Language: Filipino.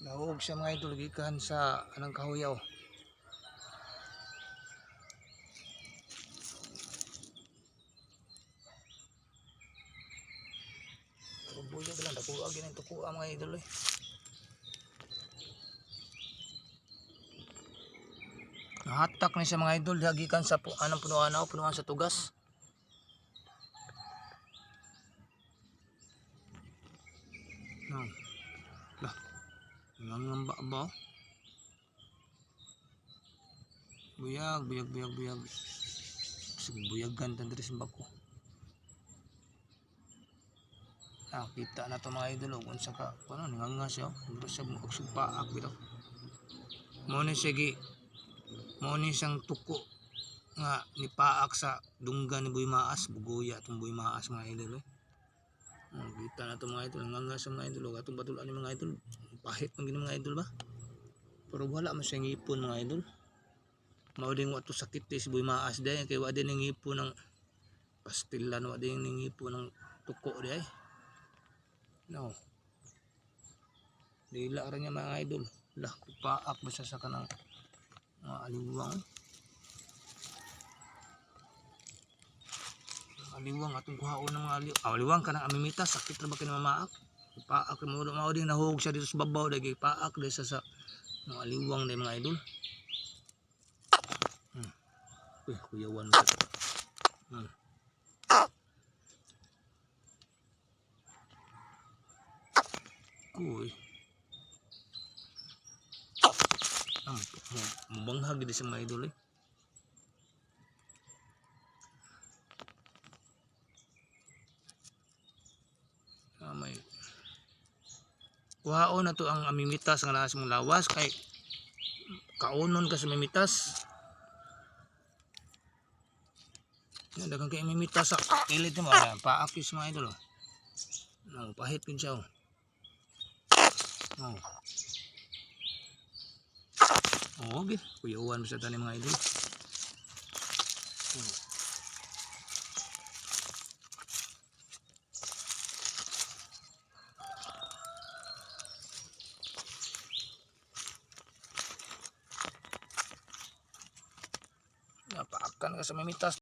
Nahuog siya mga idol gikan sa anang kahuyaw. Buyog lang dako agi nang tuko mga idol eh. Nahatak ni siya mga idol gikan sa anang punuan sa tugas. No. Lah. Ngangamba ba? Buyag. Buyagan tan diri sa bako. Kita na to mga idol kung sa ka ano nanganga siya dito sa sugpaak bitaw. Mo ni siyang tuko nga ni paak sa dunggan ni Boy Maas, bugoya tong Boy Maas mga idol eh. Kita na to mga idol nanganga sa mga idol atong batulan ni mga idol. Pahit man gini mga idol ba? Pero wala man siyang ngipon mga idol. Mao ding wato sakit si Boy Maas day kay wa din ngipon ng pastilan wa din ngipon ng tuko day. No. Dila ra niya mga idol. Lah paak ba siya sa kanang aliwang. Aliwang atong kuhaon ng mga aliwang kanang amimitas sakit ra ba kay mamaak. Paak mao ding nahug siya dito sa babaw dagay paak dai sa mga aliwang day mga idol. Kuyawan mo. Kuy. Mubanghag di sa mga idol eh. May kuhaon na to ang amimitas nga naa sa mong lawas kay kaunon ka sa mimitas. Daghang kay mimitas sa kilit mo paakis mga idol. Pahit pin siya. Okay, kuyawan sa tanim mga idol. Napaakan ka sa mimitas.